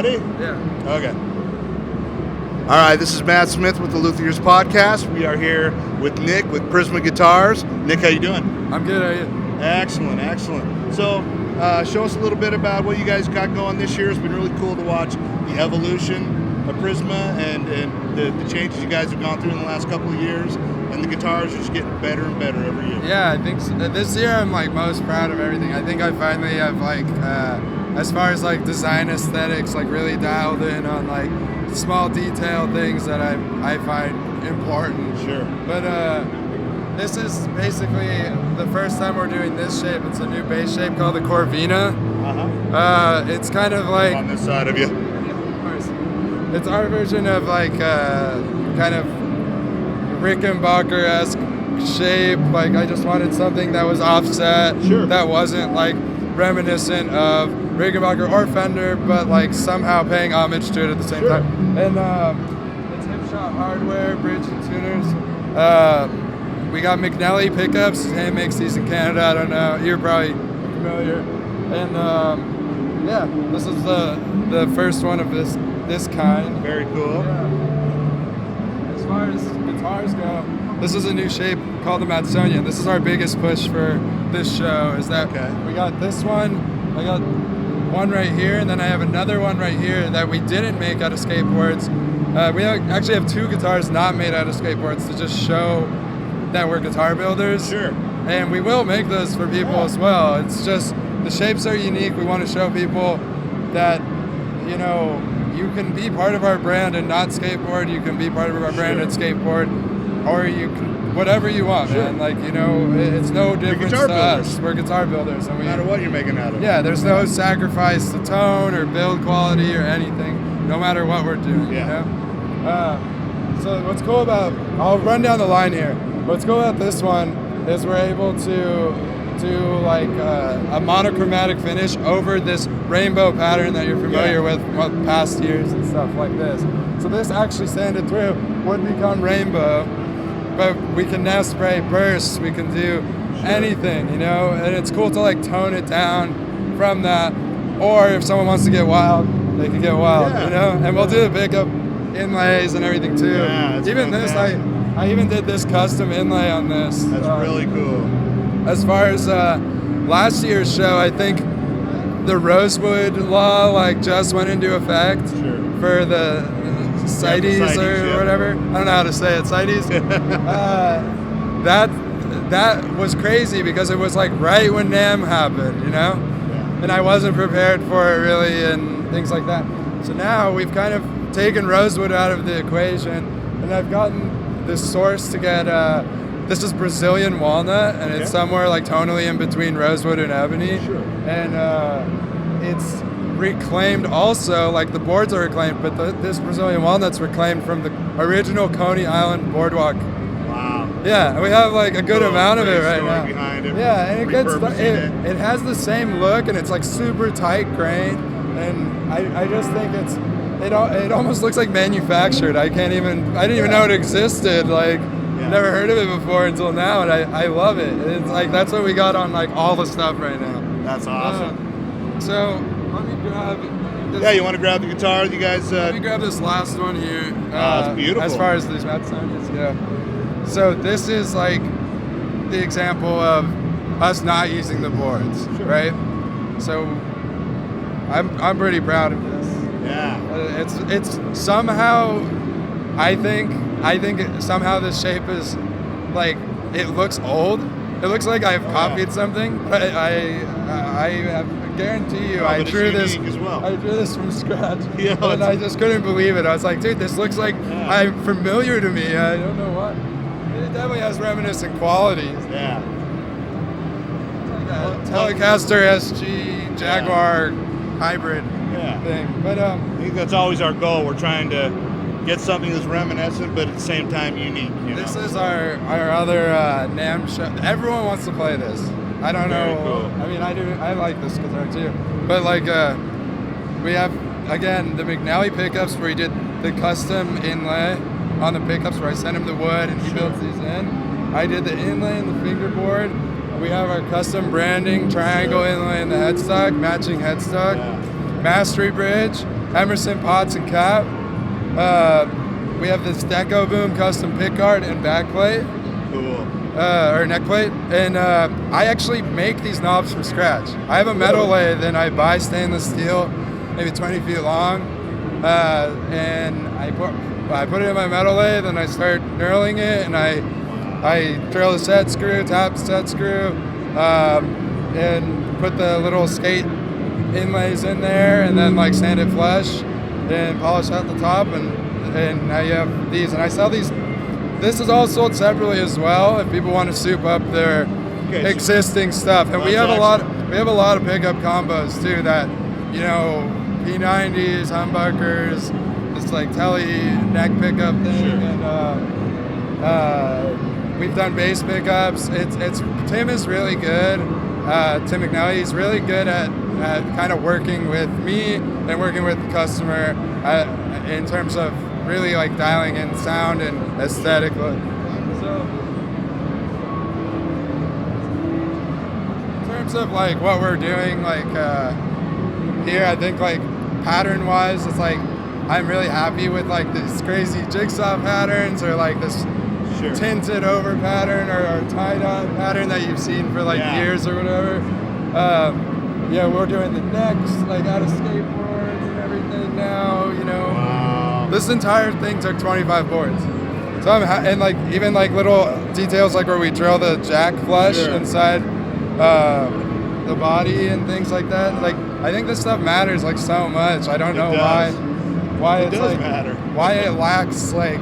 Ready? Yeah. Okay. All right, this is Matt Smith with the Luthierist podcast. We are here with Nick with Prisma Guitars. Nick, how you doing? I'm good, how are you? Excellent, excellent. So, show us a little bit about what you guys got going this year. It's been really cool to watch the evolution of Prisma and the changes you guys have gone through in the last couple of years. And the guitars are just getting better and better every year. Yeah, I think so. This year I'm like most proud of everything. I think I finally have like, as far as like design aesthetics, like really dialed in on like small detail things that I find important. Sure. But this is basically the first time we're doing this shape. It's a new bass shape called the Corvina. It's kind of like on this side of you. Of course. It's our version of like kind of Rickenbacker-esque shape. Like I just wanted something that was offset, sure, that wasn't like reminiscent of Rickenbacker or Fender, but like somehow paying homage to it at the same time. And it's hip shop hardware, bridge and tuners. We got McNelly pickups. He makes these in Canada. I don't know. You're probably familiar. And yeah, this is the first one of this kind. Very cool. Yeah. As far as guitars go, this is a new shape called the Matsonia. This is our biggest push for this show. Is that we got this one. I got one right here, and then I have another one right here that we didn't make out of skateboards. We actually have two guitars not made out of skateboards to just show that we're guitar builders. Sure. And we will make those for people as well. It's just the shapes are unique. We want to show people that, you know, you can be part of our brand and not skateboard. You can be part of our brand and skateboard, or you can whatever you want, man. Like, you know, it's no difference to us. We're guitar builders, and no matter what you're making out of. Yeah, there's no sacrifice to tone or build quality or anything, no matter what we're doing. Yeah. You know? So what's cool about, I'll run down the line here. What's cool about this one is we're able to do like a monochromatic finish over this rainbow pattern that you're familiar with from past years and stuff like this. So this actually sanded through would become rainbow, but we can now spray bursts, we can do anything, you know, and it's cool to like tone it down from that, or if someone wants to get wild, they can get wild, you know, and we'll do the pickup inlays and everything too. Yeah, even fantastic. This, I even did this custom inlay on this. That's really cool. As far as last year's show, I think the Rosewood law like just went into effect for the CITES or whatever. I don't know how to say it, CITES. That was crazy because it was like right when NAMM happened, you know? And I wasn't prepared for it really and things like that. So now we've kind of taken Rosewood out of the equation, and I've gotten this source to get this is Brazilian walnut, and it's somewhere like tonally in between rosewood and ebony. And it's reclaimed also, like the boards are reclaimed, but this Brazilian walnut's reclaimed from the original Coney Island boardwalk. Wow. Yeah, we have like a good amount of it right now. Behind it, yeah, and it has the same look, and it's like super tight grain, and I just think it almost looks like manufactured. I didn't even know it existed. Like, never heard of it before until now, and I love it. It's like that's what we got on like all the stuff right now. That's awesome. So let me grab this. Yeah, you want to grab the guitar? You guys. Let me grab this last one here. It's beautiful. As far as these Matsonias, yeah. So this is like the example of us not using the boards, right? So I'm pretty proud of this. Yeah. It's somehow, I think somehow this shape is like, it looks old. It looks like I've copied something, but I guarantee you I drew this as well. I drew this from scratch. Yeah, and I just couldn't believe it. I was like, dude, this looks like I'm familiar to me. I don't know what. It definitely has reminiscent qualities. Yeah. It's like a Telecaster SG Jaguar hybrid thing. But I think that's always our goal. We're trying to get something that's reminiscent, but at the same time unique. This is our other NAMM show. Everyone wants to play this. I don't know. Cool. I mean, I like this guitar too. But like, we have again the McNelly pickups where he did the custom inlay on the pickups where I sent him the wood and he built these in. I did the inlay and the fingerboard. We have our custom branding triangle inlay in the headstock, matching headstock, mastery bridge. Emerson pots and cap. We have this Deco Boom custom pickguard and backplate. Cool. Or neck plate, and I actually make these knobs from scratch. I have a metal lathe, and I buy stainless steel, maybe 20 feet long, and I put it in my metal lathe, and I start knurling it, and I drill the set screw, tap the set screw, and put the little skate inlays in there, and then like sand it flush, and polish out the top, and now you have these, and I sell these. This is all sold separately as well if people want to soup up their existing stuff. And we have a lot of pickup combos too that, you know, P90s, humbuckers, this like telly neck pickup thing, and we've done bass pickups. Tim is really good. Tim McNally is really good at kind of working with me and working with the customer in terms of really like dialing in sound and aesthetic look. So in terms of like what we're doing, like here, I think like pattern wise, it's like I'm really happy with like these crazy jigsaw patterns or like this tinted over pattern or tie-dye pattern that you've seen for like years or whatever. Yeah, we're doing the necks like out of skateboards and everything now, you know. Wow. This entire thing took 25 boards. So and like even like little details like where we drill the jack flush inside the body and things like that. Like I think this stuff matters like so much. I don't know why it's like matter. Why it lacks like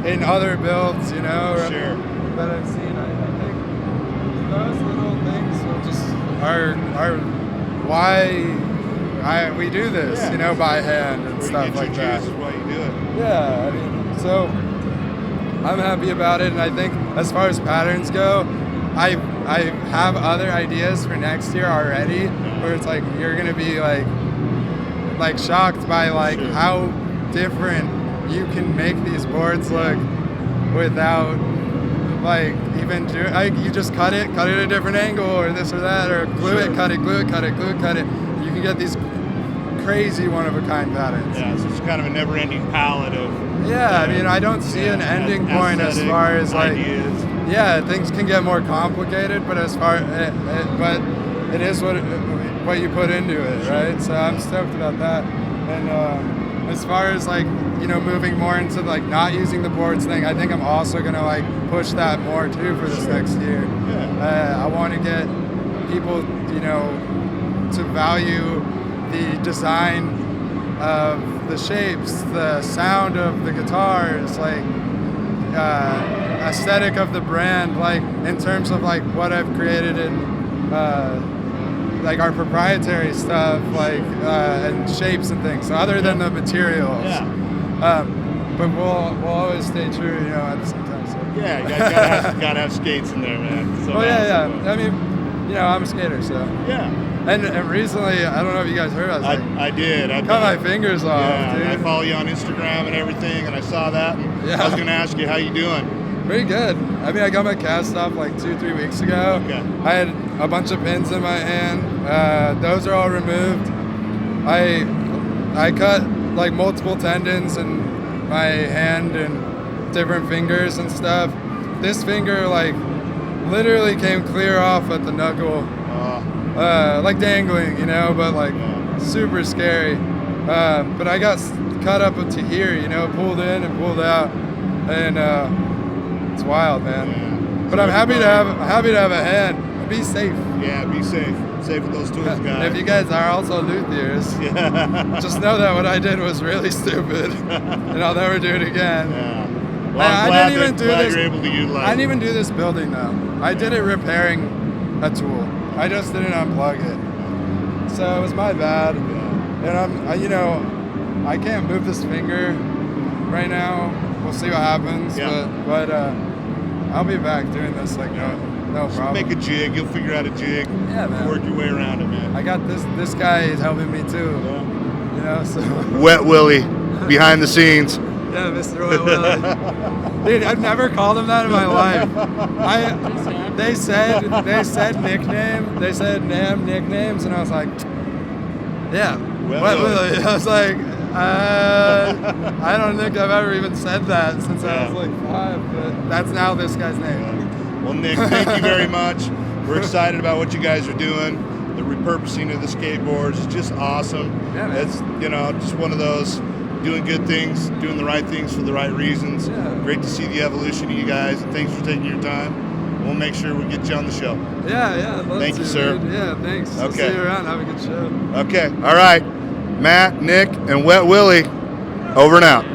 in other builds, you know, that I've seen. I think those little things will just are why we do this, you know, by hand and stuff like that. Is why you do it. Yeah, I mean, so I'm happy about it, and I think as far as patterns go, I have other ideas for next year already, where it's like you're gonna be like shocked by like how different you can make these boards look without like even do like you just cut it at a different angle or this or that or glue it, cut it, glue it, cut it, glue it, cut it. You can get these crazy one-of-a-kind patterns. Yeah, so it's kind of a never-ending palette of. Yeah, I mean, I don't see an ending point as far as like. Ideas. Yeah, things can get more complicated, but but it is what you put into it, right? So I'm stoked about that. And as far as like, you know, moving more into like not using the boards thing, I think I'm also gonna like push that more too for this next year. Yeah. I want to get people, you know, to value the design of the shapes, the sound of the guitars, like aesthetic of the brand, like in terms of like what I've created in like our proprietary stuff, like and shapes and things, other than the materials. But we'll always stay true, you know, at the same time. So. Yeah, you gotta have skates in there, man. So well, yeah. I mean, you know, I'm a skater, so. Yeah. And recently, I don't know if you guys heard, I did. I cut my fingers off, dude. I follow you on Instagram and everything, and I saw that. And I was gonna ask you how you doing. Pretty good. I mean, I got my cast off like 2-3 weeks ago. Okay. I had a bunch of pins in my hand. Those are all removed. I cut like multiple tendons in my hand and different fingers and stuff. This finger like literally came clear off at the knuckle. Like dangling, you know, but like super scary. But I got cut up to here, you know, pulled in and pulled out, and it's wild, man. Yeah. But I'm happy to have a hand. Be safe. Yeah, be safe. Safe with those tools, guys. If you guys are also Luthierist, just know that what I did was really stupid, and I'll never do it again. Yeah. Well, I'm glad you're able to utilize I didn't even do this building though. I did it repairing a tool. I just didn't unplug it, so it was my bad. And you know, I can't move this finger right now. We'll see what happens. But I'll be back doing this like no problem. Make a jig. You'll figure out a jig. Yeah, man. Work your way around it, man. I got this guy is helping me too. Yeah. You know, so. Wet Willie, behind the scenes. Yeah, Mr. Wet Willie. Dude, I've never called him that in my life. They said nickname. They said NAMM nicknames, and I was like, yeah, Wet Willie. I was like, I don't think I've ever even said that since I was like 5, but that's now this guy's name. Well, Nick, thank you very much. We're excited about what you guys are doing. The repurposing of the skateboards is just awesome. Yeah, man. It's, just one of those doing good things, doing the right things for the right reasons. Yeah. Great to see the evolution of you guys, and thanks for taking your time. We'll make sure we get you on the show. Yeah, I'd love Thank to, you, sir. dude. Yeah, thanks. I'll Okay. see you around. Have a good show. Okay, all right. Matt, Nick, and Wet Willie, over and out.